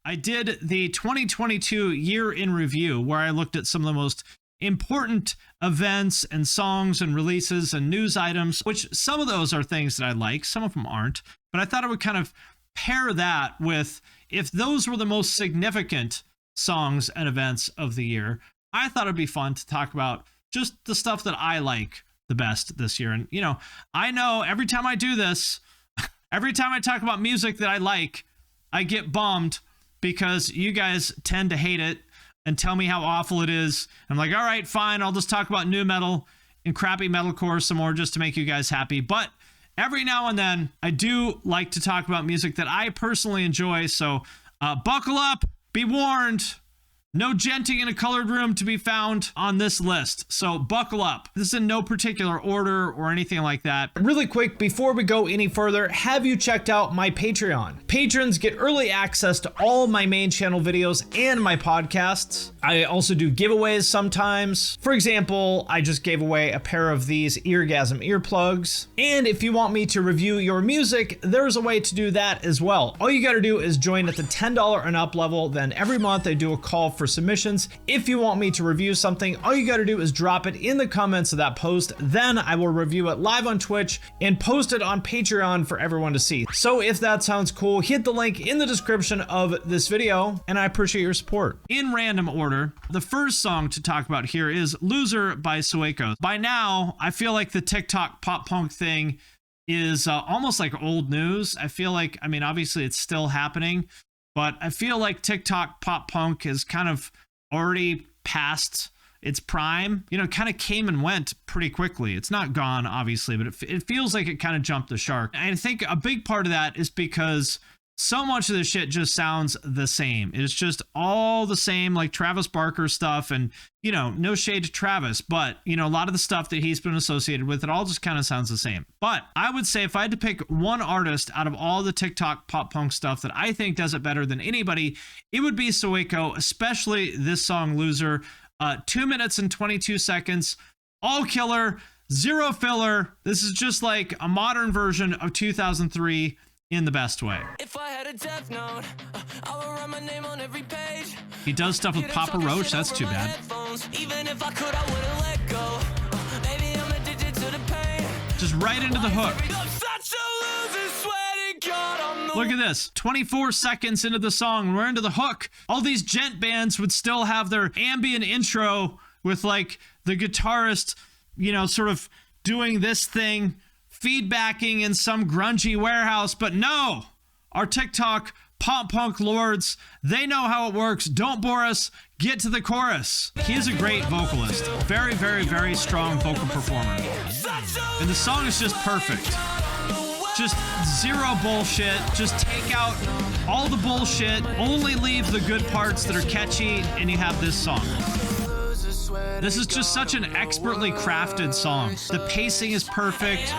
I did the 2022 year in review where I looked at some of the most important events and songs and releases and news items, which some of those are things that I like, some of them aren't. But I thought I would kind of pair that with, if those were the most significant songs and events of the year, I thought it'd be fun to talk about just the stuff that I like the best this year. And, you know, I know every time I do this, every time I talk about music that I like, I get bummed because you guys tend to hate it and tell me how awful it is. I'm like, all right, fine, I'll just talk about new metal and crappy metalcore some more just to make you guys happy. But every now and then, I do like to talk about music that I personally enjoy. So buckle up, be warned. No genting in a colored room to be found on this list. So buckle up. This is in no particular order or anything like that. Really quick, before we go any further, have you checked out my Patreon? Patrons get early access to all my main channel videos and my podcasts. I also do giveaways sometimes. For example, I just gave away a pair of these Eargasm earplugs. And if you want me to review your music, there's a way to do that as well. All you gotta do is join at the $10 and up level. Then every month I do a call for submissions. If you want me to review something, all you got to do is drop it in the comments of that post. Then I will review it live on Twitch and post it on Patreon for everyone to see. So if that sounds cool, hit the link in the description of this video, and I appreciate your support. In random order, the first song to talk about here is Loser by Sueco. By now, I feel like the TikTok pop punk thing is almost like old news. I feel like, I mean, obviously it's still happening, but I feel like TikTok pop punk is kind of already past its prime. You know, kind of came and went pretty quickly. It's not gone, obviously, but it feels like it kind of jumped the shark. And I think a big part of that is because so much of this shit just sounds the same. It's just all the same, like Travis Barker stuff. And, you know, no shade to Travis, but, you know, a lot of the stuff that he's been associated with, it all just kind of sounds the same. But I would say if I had to pick one artist out of all the TikTok pop punk stuff that I think does it better than anybody, it would be Sueco, especially this song, Loser. 2 minutes and 22 seconds, all killer, zero filler. This is just like a modern version of 2003 in the best way. If I had a death note, I would write my name on every page. He does stuff with Papa Roach, that's too bad. Even if I could, I wouldn't let go. Maybe I'm addicted to the pain. Just right into the hook. I'm such a loser, swear to God, I'm the Look at this, 24 seconds into the song, we're into the hook. All these gent bands would still have their ambient intro with like the guitarist, you know, sort of doing this thing, feedbacking in some grungy warehouse, but no, our TikTok pop punk lords, they know how it works. Don't bore us, get to the chorus. He is a great vocalist, very, very, very strong vocal performer. And the song is just perfect. Just zero bullshit, just take out all the bullshit, only leave the good parts that are catchy, and you have this song. This is just such an expertly crafted song. The pacing is perfect.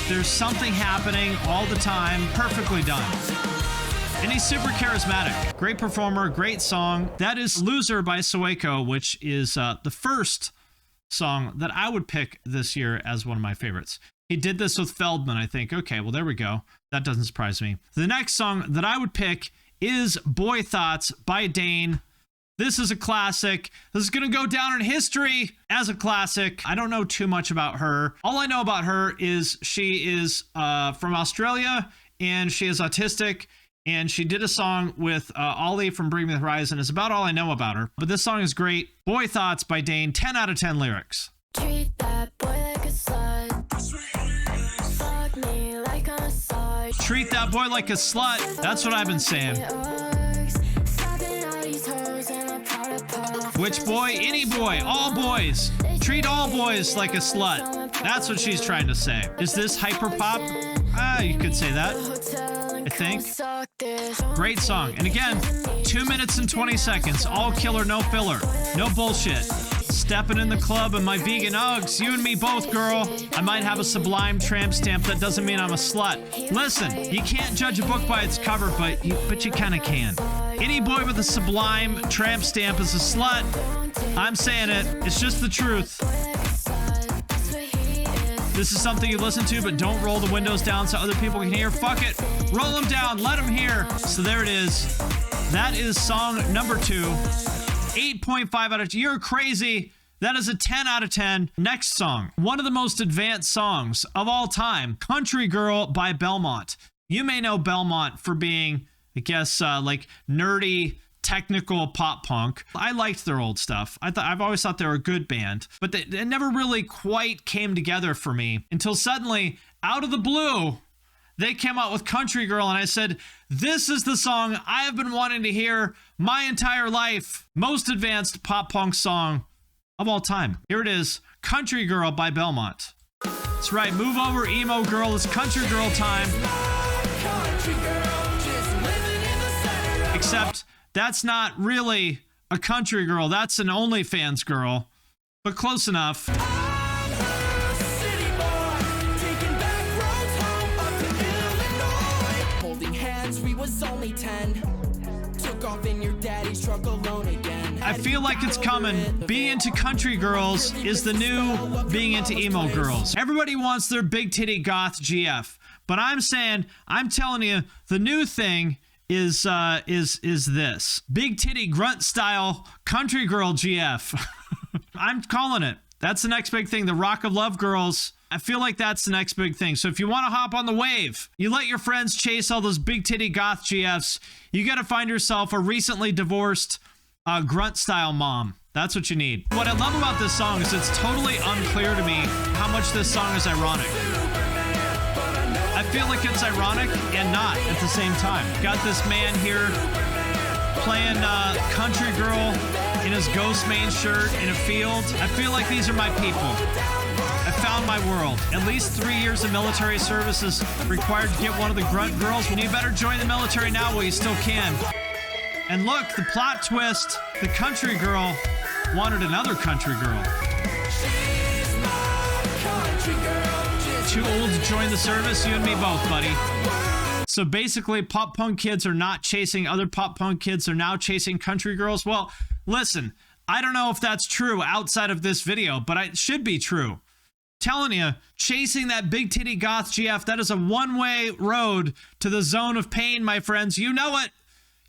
There's something happening all the time. Perfectly done. And he's super charismatic. Great performer, great song. That is Loser by Sueco, which is the first song that I would pick this year as one of my favorites. He did this with Feldman, I think. Okay, well, there we go. That doesn't surprise me. The next song that I would pick is Boythots by Daine. This is a classic. This is going to go down in history as a classic. I don't know too much about her. All I know about her is she is from Australia and she is autistic. And she did a song with Ollie from Bring Me the Horizon. Is about all I know about her. But this song is great. Boythots by Daine. 10 out of 10 lyrics. Treat that boy like a slut. Fuck me like a slut. Treat that boy like a slut. That's what I've been saying. Which boy? Any boy. All boys. Treat all boys like a slut. That's what she's trying to say. Is this hyper pop? You could say that, I think. Great song. And again, 2 minutes and 20 seconds. All killer, no filler. No bullshit. Stepping in the club in my vegan Uggs. You and me both, girl. I might have a Sublime tramp stamp. That doesn't mean I'm a slut. Listen, you can't judge a book by its cover, but you kind of can. Any boy with a Sublime tramp stamp is a slut. I'm saying it. It's just the truth. This is something you listen to, but don't roll the windows down so other people can hear. Fuck it. Roll them down. Let them hear. So there it is. That is song number 2. 8.5 out of 10. You're crazy. That is a 10 out of 10. Next song. One of the most advanced songs of all time. Country Girl by Belmont. You may know Belmont for being, I guess, like nerdy, technical pop punk. I liked their old stuff. I've always thought they were a good band, but it never really quite came together for me until suddenly, out of the blue, they came out with Country Girl, and I said, this is the song I have been wanting to hear my entire life. Most advanced pop punk song of all time. Here it is, Country Girl by Belmont. That's right, move over, emo girl. It's Country Girl time. Except that's not really a country girl. That's an OnlyFans girl, but close enough. Holding hands, we was only 10. Took off in your daddy's truck alone again. I feel like it's coming. Being into country girls is the new being into emo girls. Everybody wants their big titty goth GF, but I'm telling you, the new thing is this big titty grunt style country girl GF. I'm calling it. That's the next big thing. The Rock of Love girls. I feel like that's the next big thing. So if you want to hop on the wave, you let your friends chase all those big titty goth GFs, you got to find yourself a recently divorced grunt style mom. That's what you need. What I love about this song is it's totally unclear to me how much this song is ironic. I feel like it's ironic and not at the same time. Got this man here playing country girl in his Ghost Main shirt in a field. I feel like these are my people. I found my world. At least 3 years of military service is required to get one of the grunt girls. And you better join the military now while you still can. And look, the plot twist, the country girl wanted another country girl. Too old to join the service? You and me both, buddy. So basically, pop punk kids are not chasing other pop punk kids. They're now chasing country girls. Well, listen, I don't know if that's true outside of this video, but it should be true. Telling you, chasing that big titty goth GF, that is a one-way road to the zone of pain, my friends. You know it.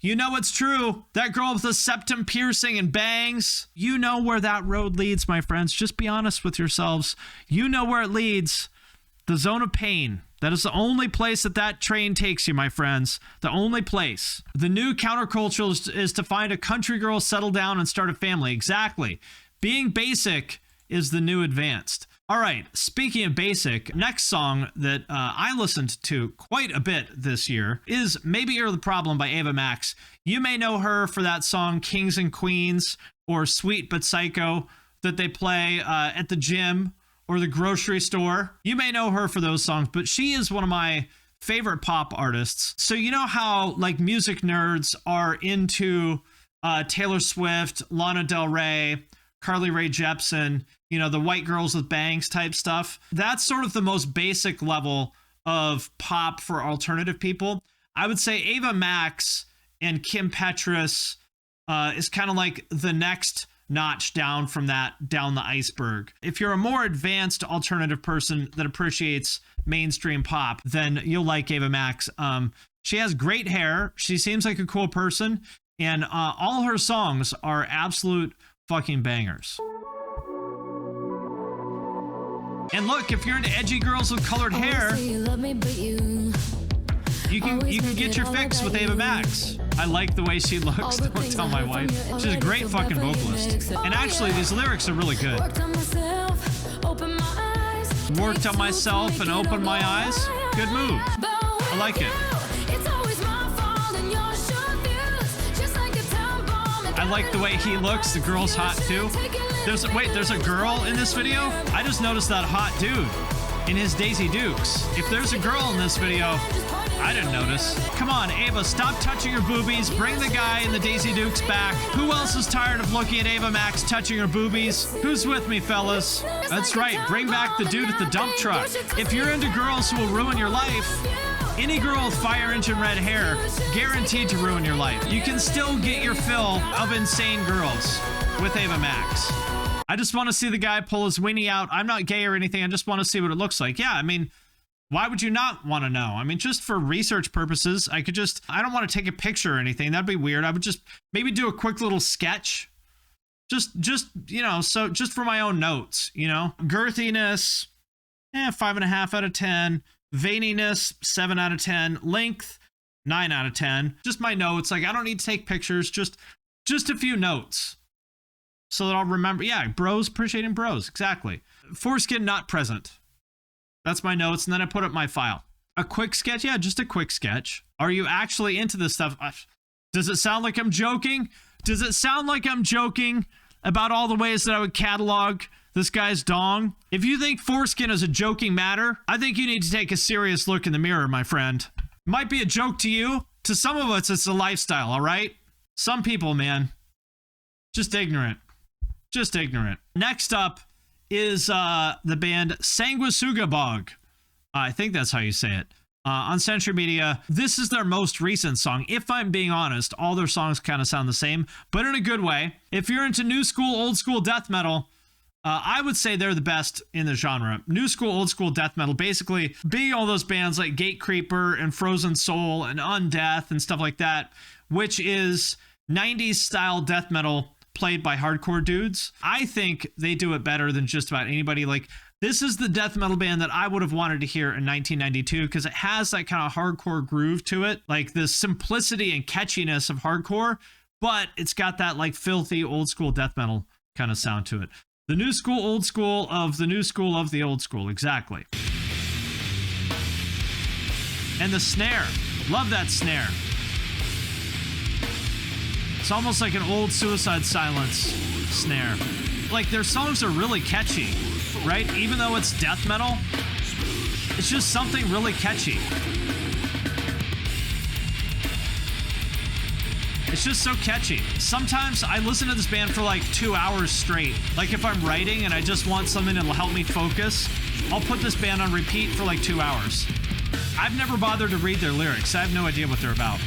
You know it's true. That girl with the septum piercing and bangs. You know where that road leads, my friends. Just be honest with yourselves. You know where it leads. The zone of pain. That is the only place that train takes you, my friends. The only place. The new counterculture is to find a country girl, settle down, and start a family. Exactly. Being basic is the new advanced. All right, speaking of basic, next song that I listened to quite a bit this year is Maybe You're the Problem by Ava Max. You may know her for that song Kings and Queens or Sweet But Psycho that they play at the gym or the grocery store. You may know her for those songs, but she is one of my favorite pop artists. So you know how like music nerds are into Taylor Swift, Lana Del Rey, Carly Rae Jepsen, you know, the white girls with bangs type stuff. That's sort of the most basic level of pop for alternative people. I would say Ava Max and Kim Petras is kind of like the next notch down from that, down the iceberg. If you're a more advanced alternative person that appreciates mainstream pop, then you'll like Ava Max. She has great hair. She seems like a cool person. And all her songs are absolute fucking bangers. And look, if you're into edgy girls with colored hair, you can get your fix with Ava Max. I like the way she looks. Don't tell my wife. She's a great fucking vocalist. And actually, these lyrics are really good. Worked on myself and opened my eyes. Good move. I like it. I like the way he looks. The girl's hot too. There's a girl in this video? I just noticed that hot dude in his Daisy Dukes. If there's a girl in this video, I didn't notice. Come on, Ava, stop touching her boobies. Bring the guy in the Daisy Dukes back. Who else is tired of looking at Ava Max touching her boobies? Who's with me, fellas? That's right, bring back the dude at the dump truck. If you're into girls who will ruin your life, any girl with fire engine red hair, guaranteed to ruin your life. You can still get your fill of insane girls with Ava Max. I just want to see the guy pull his weenie out. I'm not gay or anything. I just want to see what it looks like. Yeah, I mean, Why would you not want to know? I mean, just for research purposes, I don't want to take a picture or anything. That'd be weird. I would just maybe do a quick little sketch. Just for my own notes, girthiness, 5.5 out of 10, veininess, 7 out of 10, length, 9 out of 10. Just my notes. Like, I don't need to take pictures, just a few notes so that I'll remember. Yeah, bros, appreciating bros. Exactly. Foreskin not present. That's my notes. And then I put up my file. A quick sketch. Yeah, just a quick sketch. Are you actually into this stuff? Does it sound like I'm joking? Does it sound like I'm joking about all the ways that I would catalog this guy's dong? If you think foreskin is a joking matter, I think you need to take a serious look in the mirror, my friend. Might be a joke to you. To some of us, it's a lifestyle, all right? Some people, man, just ignorant. Just ignorant. Next up is the band Sanguisugabogg. I think that's how you say it. On Century Media, this is their most recent song. If I'm being honest, all their songs kind of sound the same, but in a good way. If you're into new school, old school death metal, I would say they're the best in the genre. New school, old school death metal, basically being all those bands like Gatecreeper and Frozen Soul and Undeath and stuff like that, which is 90s style death metal played by hardcore dudes. I think they do it better than just about anybody. Like, this is the death metal band that I would have wanted to hear in 1992 because it has that kind of hardcore groove to it, like the simplicity and catchiness of hardcore, but it's got that like filthy old school death metal kind of sound to it. The new school, old school of the new school of the old school. Exactly. And the snare. Love that snare. It's almost like an old Suicide Silence snare. Like, their songs are really catchy, right? Even though it's death metal, it's just something really catchy. It's just so catchy. Sometimes I listen to this band for like 2 hours straight. Like, if I'm writing and I just want something that'll help me focus, I'll put this band on repeat for like 2 hours. I've never bothered to read their lyrics. I have no idea what they're about.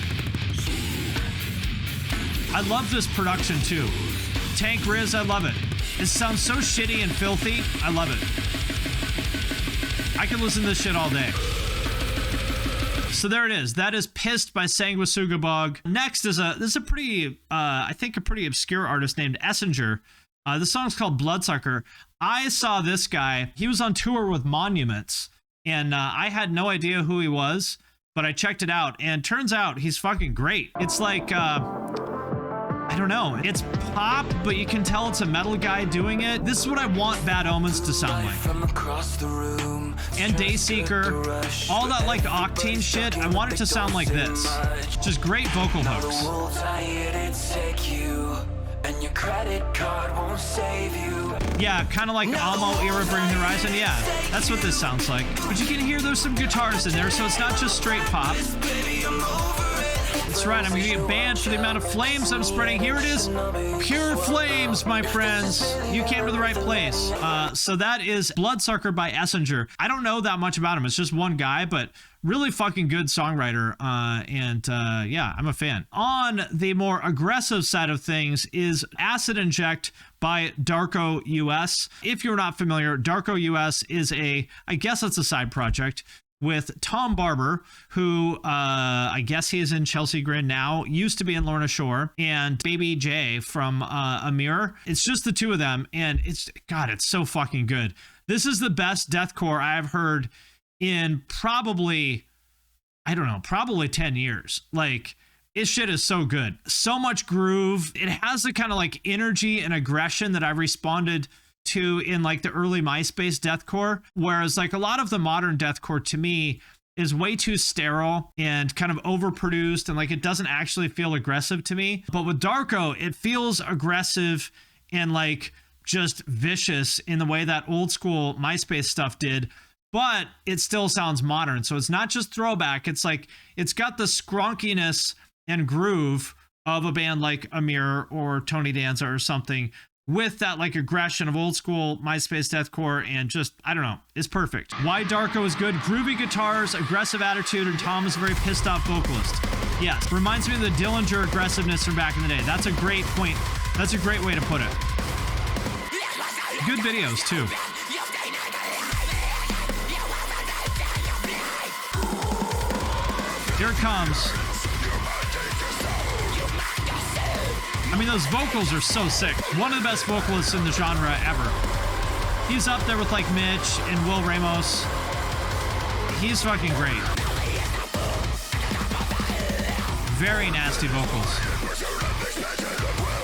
I love this production too. Tank Riz, I love it. It sounds so shitty and filthy. I love it. I can listen to this shit all day. So there it is. That is Pissed by Sanguisugabogg. Next is this is a pretty, I think a pretty obscure artist named Essenger. The song's called Bloodsucker. I saw this guy. He was on tour with Monuments, and I had no idea who he was, but I checked it out, and turns out he's fucking great. It's like, I don't know. It's pop, but you can tell it's a metal guy doing it. This is what I want Bad Omens to sound like. And Dayseeker, all that like Octane shit, I want it to sound like this. Just great vocal hooks. Yeah, kind of like Amo era Bring Horizon. Yeah, that's what this sounds like. But you can hear there's some guitars in there, so it's not just straight pop. That's right, I'm gonna get banned for the amount of flames I'm spreading. Here it is, pure flames, my friends. You came to the right place. So that is Bloodsucker by Essenger. I don't know that much about him. It's just one guy, but really fucking good songwriter. Yeah, I'm a fan. On the more aggressive side of things is Acid Inject by Darko US. If you're not familiar, Darko US is I guess it's a side project with Tom Barber, who I guess he is in Chelsea Grin now, used to be in Lorna Shore, and Baby J from Amir. It's just the two of them, and it's so fucking good. This is the best deathcore I've heard in probably 10 years. Like, this shit is so good. So much groove. It has the kind of like energy and aggression that I responded to in like the early MySpace deathcore, whereas like a lot of the modern deathcore to me is way too sterile and kind of overproduced, and like it doesn't actually feel aggressive to me. But with Darko, it feels aggressive and like just vicious in the way that old school MySpace stuff did, but it still sounds modern. So it's not just throwback, it's like it's got the skronkiness and groove of a band like Amir or Tony Danza or something, with that like aggression of old school MySpace deathcore, and just, I don't know, it's perfect. Why Darko is good: groovy guitars, aggressive attitude, and Tom is a very pissed off vocalist. Yes, reminds me of the Dillinger aggressiveness from back in the day. That's a great point. That's a great way to put it. Good videos too. it comes. I mean, those vocals are so sick. One of the best vocalists in the genre ever. He's up there with like Mitch and Will Ramos. He's fucking great. Very nasty vocals.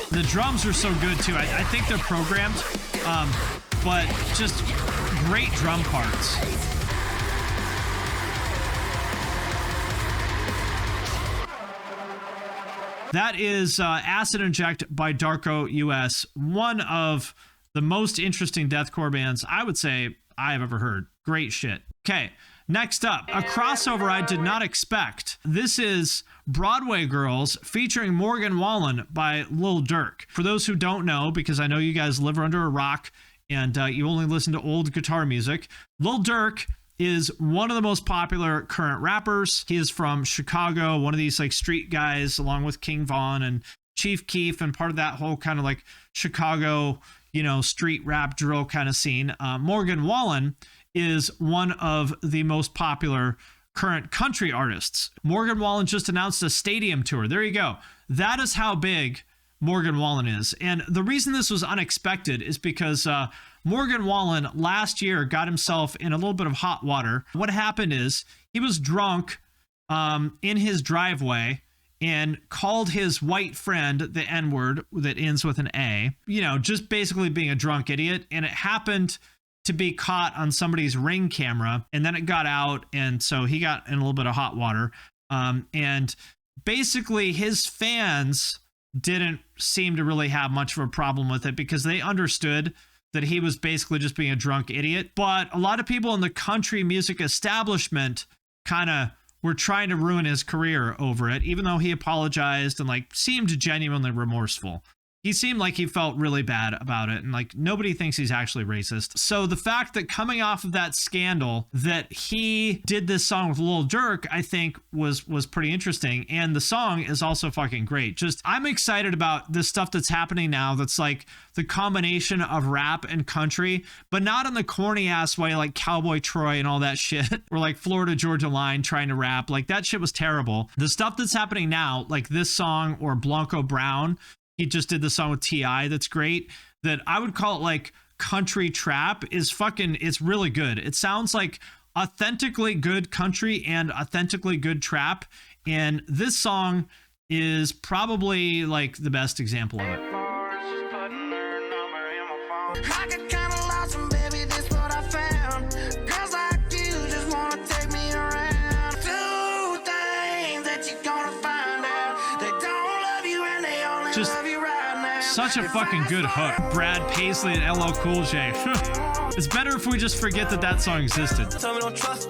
The drums are so good too. I think they're programmed, but just great drum parts. That is Acid Inject by Darko US, one of the most interesting deathcore bands I would say I have ever heard. Great shit. Okay, next up, a crossover I did not expect. This is Broadway Girls featuring Morgan Wallen by Lil Durk. For those who don't know, because I know you guys live under a rock and you only listen to old guitar music, Lil Durk is one of the most popular current rappers. He is from Chicago, one of these like street guys, along with King Von and Chief Keef, and part of that whole kind of like Chicago, you know, street rap drill kind of scene. Morgan Wallen is one of the most popular current country artists. Morgan Wallen just announced a stadium tour. There you go. That is how big Morgan Wallen is. And the reason this was unexpected is because Morgan Wallen last year got himself in a little bit of hot water. What happened is he was drunk in his driveway and called his white friend the N-word that ends with an A, you know, just basically being a drunk idiot. And it happened to be caught on somebody's Ring camera, and then it got out, and so he got in a little bit of hot water. And basically his fans didn't seem to really have much of a problem with it because they understood that he was basically just being a drunk idiot. But a lot of people in the country music establishment kind of were trying to ruin his career over it, even though he apologized and like seemed genuinely remorseful. He seemed like he felt really bad about it, and like nobody thinks he's actually racist. So the fact that coming off of that scandal that he did this song with Lil Durk, I think was pretty interesting. And the song is also fucking great. Just, I'm excited about this stuff that's happening now that's like the combination of rap and country, but not in the corny ass way like Cowboy Troy and all that shit, or like Florida Georgia Line trying to rap. Like that shit was terrible. The stuff that's happening now, like this song or Blanco Brown, he just did the song with T.I. that's great, that I would call it like country trap, is fucking, it's really good. It sounds like authentically good country and authentically good trap. And this song is probably like the best example of it. I get kinda lost and baby, this what I found. Girls like you just wanna take me around. Two things that you're gonna find out. They don't love you and they only Just love you right now. such a fucking good hook. Brad Paisley and LL Cool J. It's better if we just forget that that song existed. Tell me don't trust.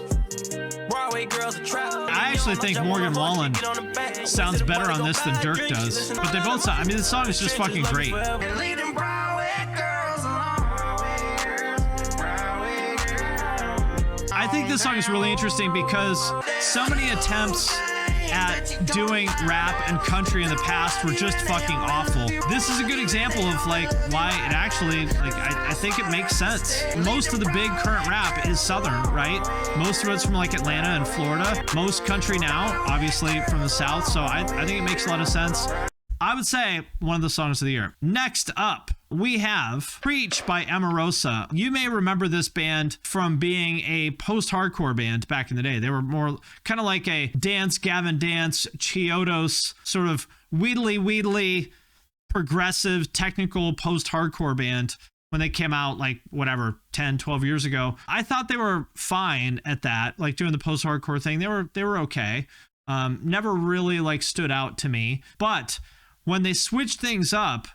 Broadway girls are trapped. I actually think Morgan Wallen sounds better on this than Durk does, but they both sound, I mean, this song is just fucking great. And leading Broadway girls along. I think this song is really interesting because so many attempts at doing rap and country in the past were just fucking awful. This is a good example of like why it actually, like, I think it makes sense. Most of the big current rap is Southern, right? Most of it's from like Atlanta and Florida. Most country now, obviously from the South. So I think it makes a lot of sense. I would say one of the songs of the year. Next up, we have Preach by Emarosa. You may remember this band from being a post-hardcore band back in the day. They were more kind of like a Dance Gavin Dance, Chiodos, sort of wheedly, progressive, technical post-hardcore band when they came out like whatever, 10, 12 years ago. I thought they were fine at that, like doing the post-hardcore thing. They were okay. Never really like stood out to me. But when they switched things up,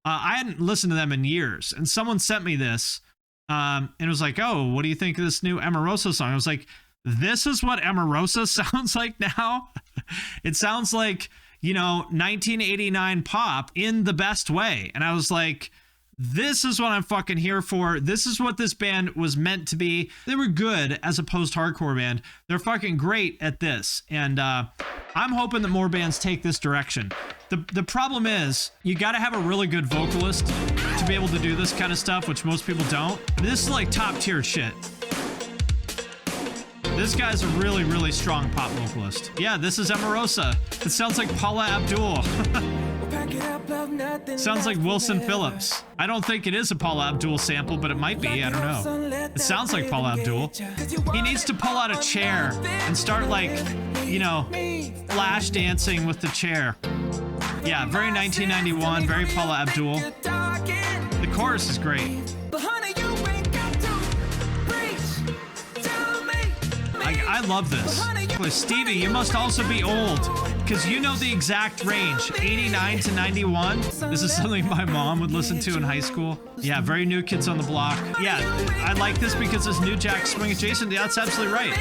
I hadn't listened to them in years, and someone sent me this, and it was like, oh, what do you think of this new Emarosa song? I was like, this is what Emarosa sounds like now? It sounds like, you know, 1989 pop in the best way. And I was like, this is what I'm fucking here for. This is what this band was meant to be. They were good as a post-hardcore band. They're fucking great at this. And I'm hoping that more bands take this direction. The problem is you got to have a really good vocalist to be able to do this kind of stuff, which most people don't. This is like top tier shit. This guy's a really, really strong pop vocalist. Yeah, this is Emarosa. It sounds like Paula Abdul. Sounds like Wilson Phillips. I don't think it is a Paula Abdul sample, but it might be. I don't know. It sounds like Paula Abdul. He needs to pull out a chair and start, like, you know, flash dancing with the chair. Yeah, very 1991, very Paula Abdul. The chorus is great. I love this. Stevie, you must also be old, because you know the exact range, 89 to 91. This is something my mom would listen to in high school. Yeah, very New Kids on the Block. Yeah, I like this because it's New Jack Swing adjacent. Yeah, that's absolutely right.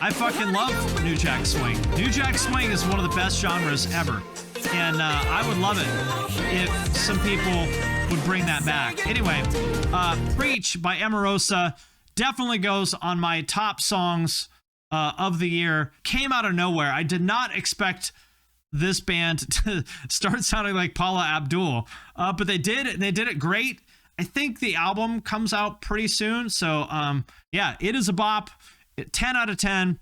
I fucking love New Jack Swing. New Jack Swing is one of the best genres ever. And I would love it if some people would bring that back. Anyway, Preach by Emarosa definitely goes on my top songs of the year. Came out of nowhere. I did not expect this band to start sounding like Paula Abdul, but they did, and they did it great. I think the album comes out pretty soon, so yeah, it is a bop. 10 out of 10,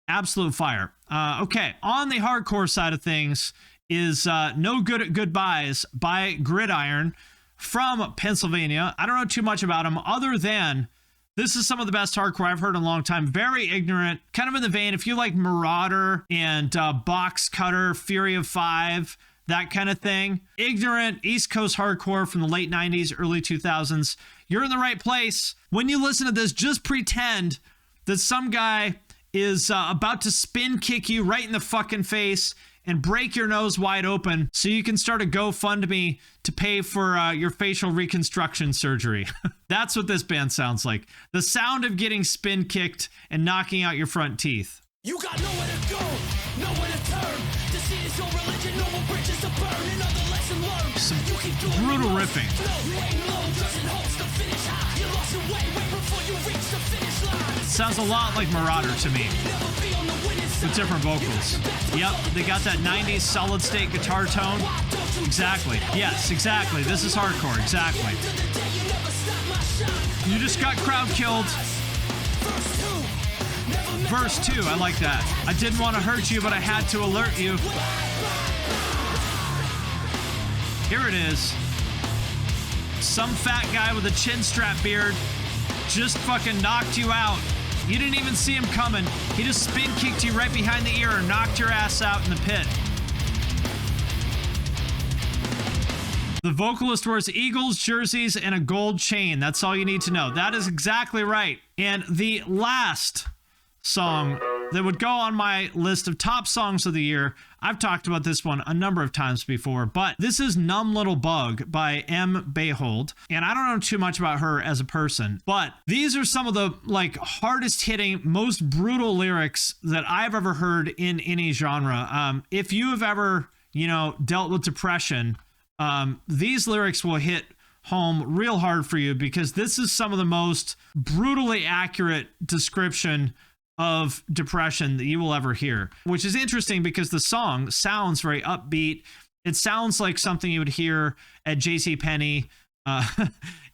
absolute fire. Okay, on the hardcore side of things is No Good at Goodbyes by Gridiron from Pennsylvania. I don't know too much about them other than this is some of the best hardcore I've heard in a long time. Very ignorant, kind of in the vein, if you like Marauder and Box Cutter, Fury of Five, that kind of thing. Ignorant East Coast hardcore from the late 90s, early 2000s. You're in the right place. When you listen to this, just pretend that some guy is about to spin kick you right in the fucking face and break your nose wide open so you can start a GoFundMe to pay for your facial reconstruction surgery. That's what this band sounds like. The sound of getting spin kicked and knocking out your front teeth. You got nowhere to go, nowhere to turn. Deceit is your religion, no more bridges to burn. Another lesson learned. Some brutal riffing. Sounds a lot like Marauder to me, with different vocals. Yep, they got that 90s solid state guitar tone. Exactly. Yes, exactly. This is hardcore. Exactly. You just got crowd killed. Verse 2, I like that. I didn't want to hurt you, but I had to alert you. Here it is. Some fat guy with a chin strap beard just fucking knocked you out. You didn't even see him coming. He just spin kicked you right behind the ear and knocked your ass out in the pit. The vocalist wears Eagles jerseys and a gold chain. That's all you need to know. That is exactly right. And the last song that would go on my list of top songs of the year, I've talked about this one a number of times before, but this is Numb Little Bug by Beihold. And I don't know too much about her as a person, but these are some of the like hardest hitting, most brutal lyrics that I've ever heard in any genre. If you have ever, you know, dealt with depression, these lyrics will hit home real hard for you, because this is some of the most brutally accurate description of depression that you will ever hear, which is interesting because the song sounds very upbeat. It sounds like something you would hear at JCPenney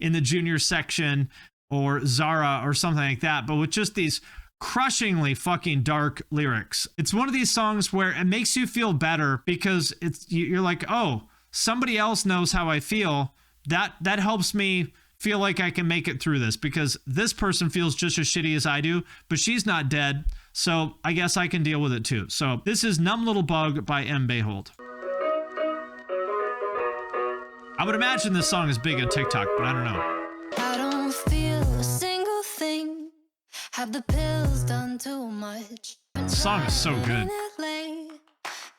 in the junior section or Zara or something like that, but with just these crushingly fucking dark lyrics. It's one of these songs where it makes you feel better because you're like, oh, somebody else knows how I feel. That helps me feel like I can make it through this, because this person feels just as shitty as I do, but she's not dead, so I guess I can deal with it too. So this is Numb Little Bug by Beihold. I would imagine this song is big on TikTok, but I don't know. I don't feel a single thing. Have the pills done too much? The song is so good.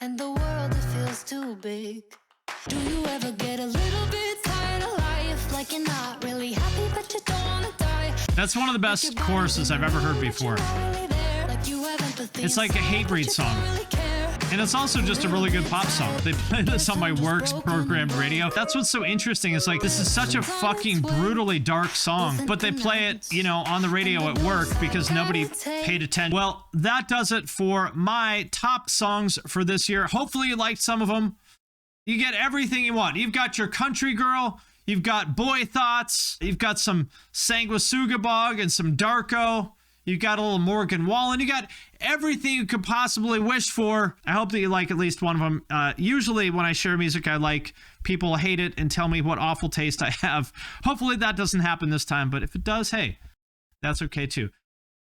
And the world, it feels too big. Do you ever get a little bit tired of life? Like you're not really happy, but you don't wanna die. That's one of the best choruses I've ever heard before. It's like a hate breed song. And it's also just a really good pop song. They play this on my work's programmed radio. That's what's so interesting. It's like, this is such a fucking brutally dark song, but they play it, you know, on the radio at work because nobody paid attention. Well, that does it for my top songs for this year. Hopefully you liked some of them. You get everything you want. You've got your country girl, you've got Boythots, you've got some Sanguisugabogg and some Darko, You got a little Morgan Wallen. You got everything you could possibly wish for. I hope that you like at least one of them. Usually when I share music I like, people hate it and tell me what awful taste I have. Hopefully that doesn't happen this time, but if it does, hey, that's okay too.